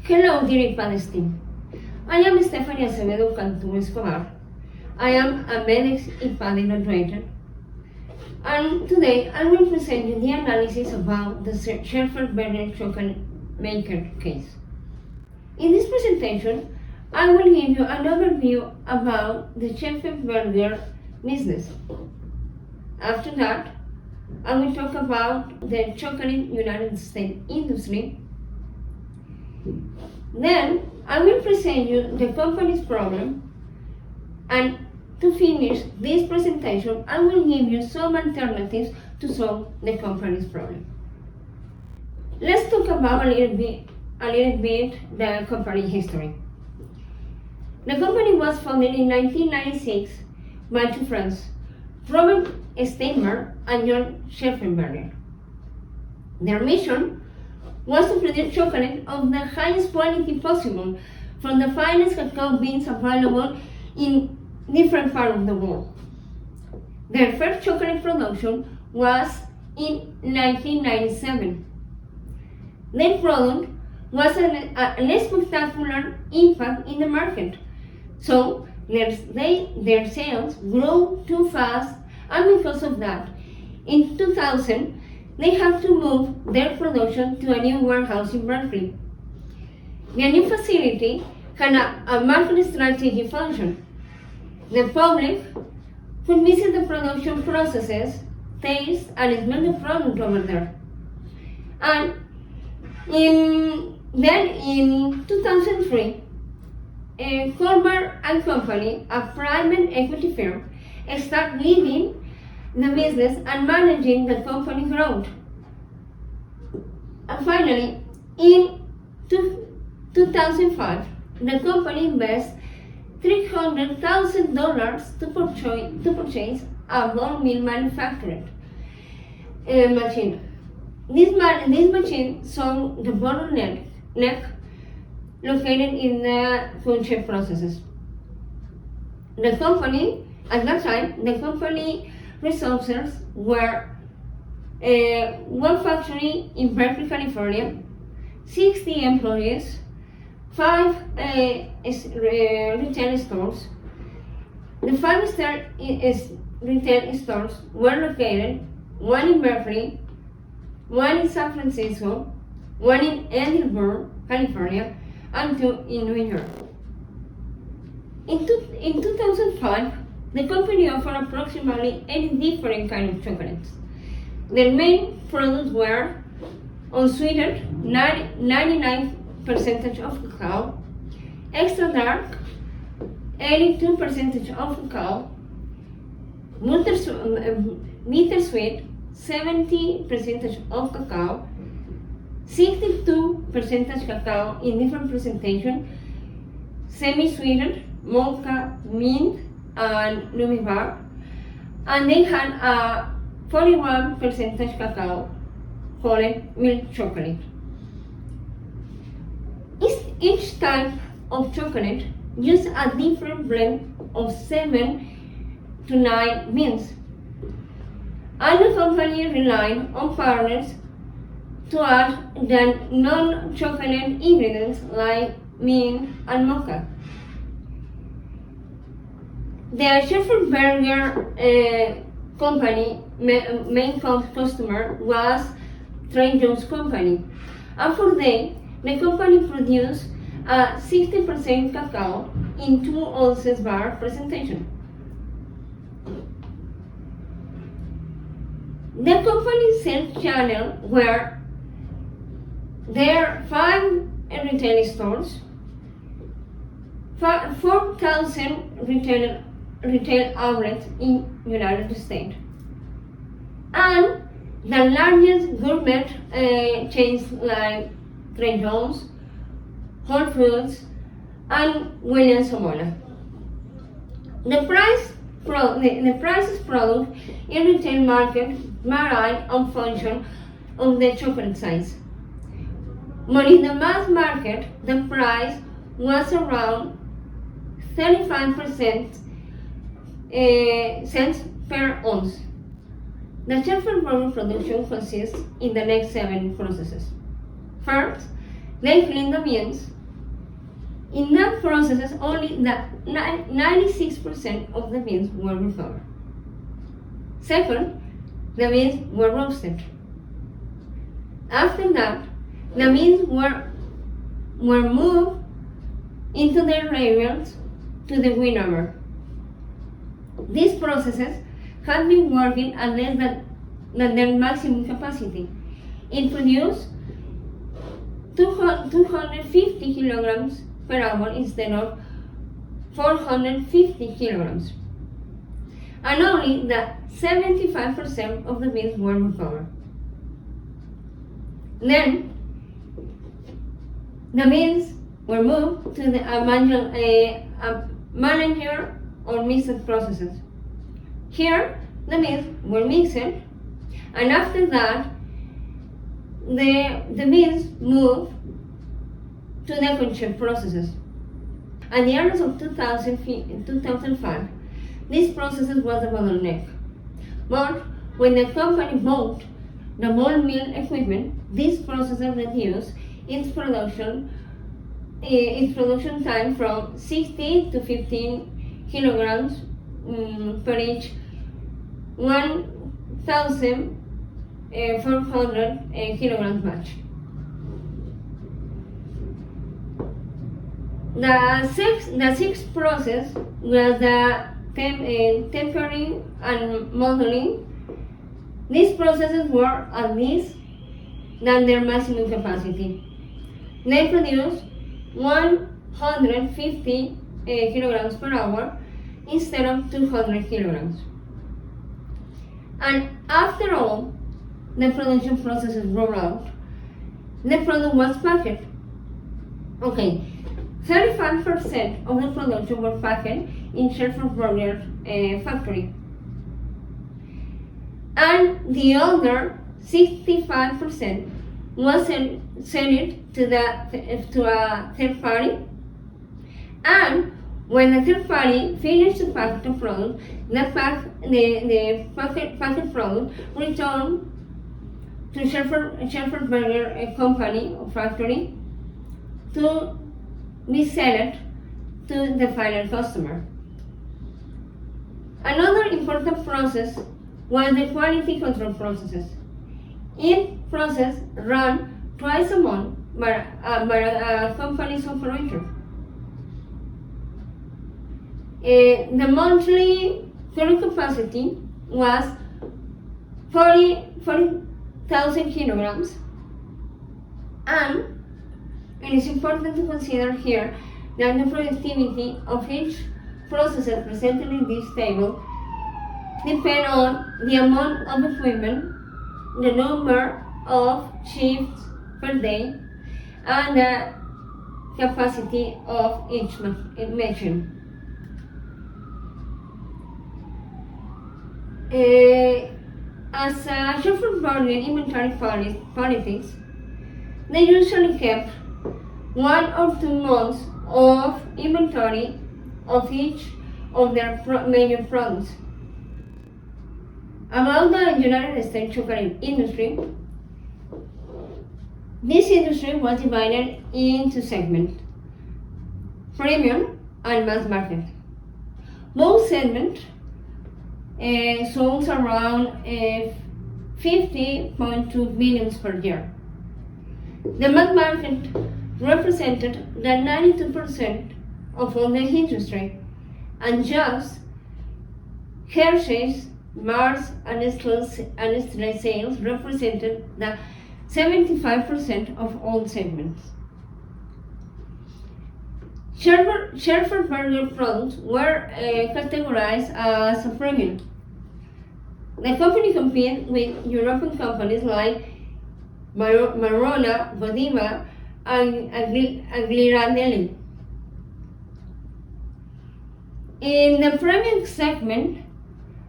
Hello, dear Paddy's team. I am Stephanie Acevedo Cantu Escobar. I am a medics in Paddy graduated. And today I will present you the analysis about the Scharffen Berger Chocolate Maker case. In this presentation, I will give you an overview about the Scharffen Berger business. After that, I will talk about the chocolate United States industry. Then I will present you the company's problem, and to finish this presentation, I will give you some alternatives to solve the company's problem. Let's talk about a little bit the company history. The company was founded in 1996 by two friends, Robert Steinberg and John Scharffen Berger. Their mission was to produce chocolate of the highest quality possible from the finest cacao beans available in different parts of the world. Their first chocolate production was in 1997. Their product was a spectacular impact in the market, so their sales grew too fast, and because of that, in 2000, they had to move their production to a new warehouse in Berkeley. The new facility had a market strategy function. The public could visit the production processes, taste, and smell the product over there. And in 2003, Colbert and Company, a private equity firm, started leading the business and managing the company growth. And finally, in 2005, the company invested $300,000 to purchase a ball mill manufacturing machine. This machine solved the bottleneck located in the food chain processes. The company, at that time, the company resources were one factory in Berkeley, California, 60 employees, 5 retail stores. The 5 retail stores were located, one in Berkeley, one in San Francisco, one in Edinburgh, California, and 2 in New York. In 2005, the company offered approximately 80 different kinds of chocolates. Their main products were unsweetened, 99% of cacao, extra dark, 82% of cacao, bittersweet, 70% of cacao, 62% cacao in different presentation, semi-sweetened, mocha, mint, and Lumi bar, and they had a 41% cacao called milk chocolate. Each type of chocolate used a different blend of 7 to 9 beans, and the company relied on partners to add the non-chocolate ingredients like mint and mocha. The Scharffen Berger company main customer was Train Jones Company, and for them, the company produced a 60% cacao in 2 ounces bar presentation. The company's sales channel were their 5 retail stores, 4,000 retail outlets in United States, and the largest gourmet chains like Train Jones, Whole Foods, and Williams Sonoma. The prices product in retail market vary in function of the chocolate size. But in the mass market, the price was around 35% cents per ounce. The Scharffen Berger production consists in the next 7 processes. First, they clean the beans In that process, only 96% of the beans were recovered. Second, the beans were roasted. After that, the beans were moved into their labels to the winnower. These processes have been working at less than their maximum capacity. It produced 250 kilograms per hour instead of 450 kilograms. And only 75% of the beans were recovered. Then, the beans were moved to the manager or mixed processes. Here, the beans were mixed, and after that, the beans moved to the conchep processes. At the end of 2005, this process was a bottleneck. But when the company bought the ball mill equipment, this process reduced its production time from 60 to 15 kilograms per each 1,400 kilograms batch. The sixth process was the tempering and modeling. These processes were at least than their maximum capacity. They produced 150 kilograms per hour instead of 200 kilograms. And after all the production processes rolled out, the product was packed. Okay, 35% of the production was packed in Scharffen Berger factory, and the other 65% was sent to a third party. And when the third party finished to pack the product, the packed product returned to Scharffen Berger company or factory to be sold to the final customer. Another important process was the quality control processes. Each process ran twice a month by a company's operator. The monthly current capacity was 40,000 kilograms, and it is important to consider here that the productivity of each process presented in this table depends on the amount of equipment, the number of shifts per day, and the capacity of each machine. As a Scharffen Berger inventory politics, they usually kept 1 or 2 months of inventory of each of their major products. About the United States chocolate industry, this industry was divided into segments: premium and mass market. Both segments sold around 50.2 billion per year. The mass market represented the 92% of all the industry, and just Hershey's, Mars, and Nestlé sales represented the 75% of all segments. Scharffen Berger products were categorized as a premium. The company competed with European companies like Marona, Godiva, and Gliardelli. In the premium segment,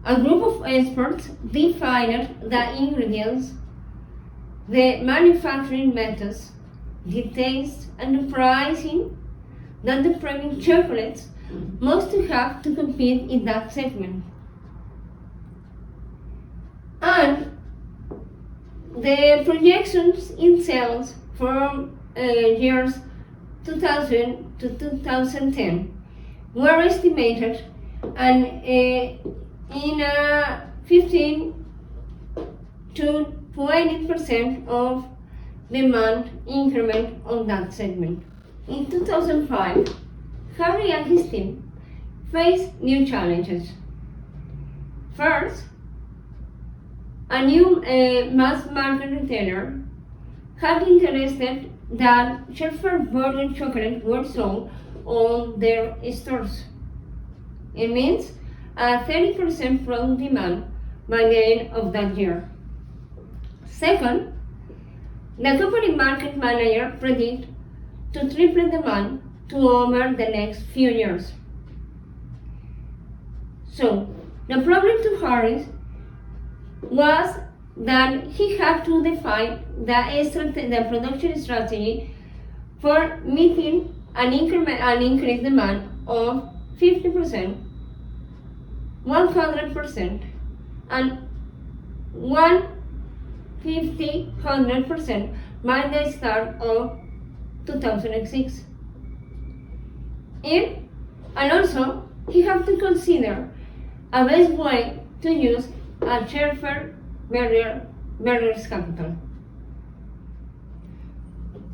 a group of experts defined the ingredients, the manufacturing methods, the taste, and the pricing that the premium chocolates must have to compete in that segment. And the projections in sales from years 2000 to 2010 were estimated and in a 15 to 20% of demand increment on that segment. In 2005, Harry and his team faced new challenges. First, a new mass market retailer had interested that Scharffen Berger chocolate were sold on their stores. It means a 30% product demand by the end of that year. Second, the company market manager predicted to triple demand to over the next few years. So, the problem to Harris was that he had to define the production strategy for meeting an increased demand of 50%, 100%, and 100% by the start of 2006. And also, he had to consider a best way to use a Scharffen Berger's capital.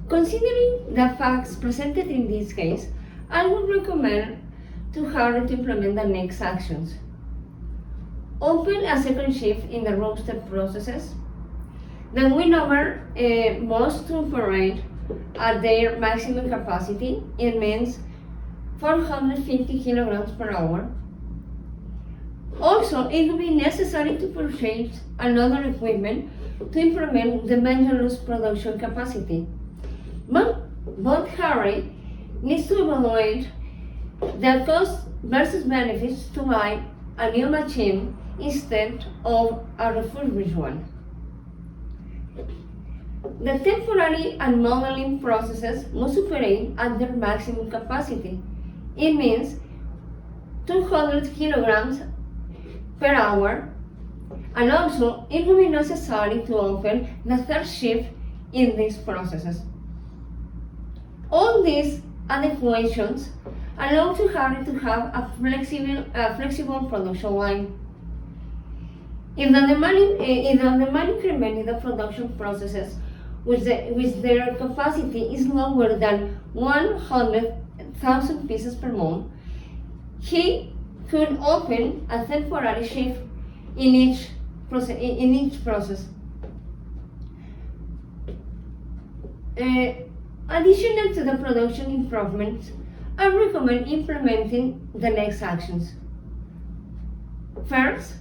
Considering the facts presented in this case, I would recommend to Harry to implement the next actions. Open a second shift in the roasted processes. The winnower must operate at their maximum capacity. It means 450 kilograms per hour. Also, it will be necessary to purchase another equipment to implement the manual's production capacity. But Harry needs to evaluate the cost versus benefits to buy a new machine instead of a refurbished one. The temporary and modeling processes must operate at their maximum capacity. It means 200 kilograms per hour, and also it will be necessary to open the third shift in these processes. All these adequations allow to Harry to have a flexible production line. If the demand increment in the production processes with their capacity is lower than 100,000 pieces per month, he could open a temporary shift in each process. Additional to the production improvements, I recommend implementing the next actions. First,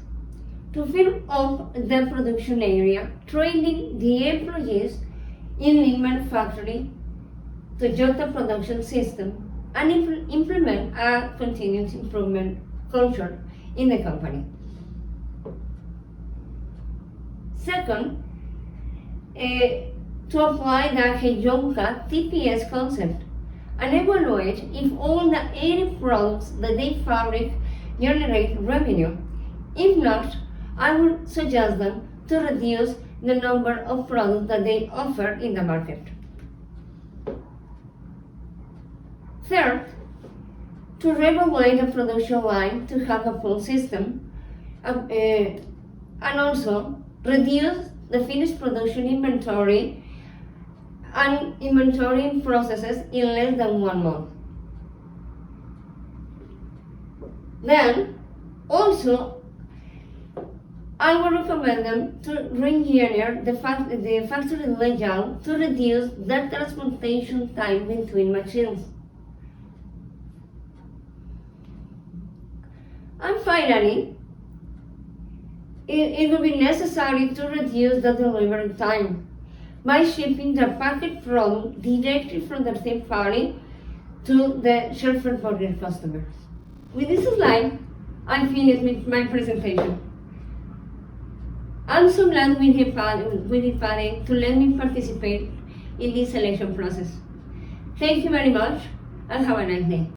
to fill up the production area, training the employees in lean manufacturing to adjust the production system and implement a continuous improvement culture in the company. Second, to apply the Hejonka TPS concept and evaluate if all the 80 products that they fabric generate revenue. If not, I would suggest them to reduce the number of products that they offer in the market. Third, to reevaluate the production line to have a pull system and also reduce the finished production inventory and inventory processes in less than 1 month. Then, also, I would recommend them to re-engineer the factory layout to reduce the transportation time between machines. And finally, it will be necessary to reduce the delivery time by shipping the packaged product directly from the third party to the Scharffen Berger customers. With this slide, I finished with my presentation. I'm so glad with the panel to let me participate in this selection process. Thank you very much and have a nice day.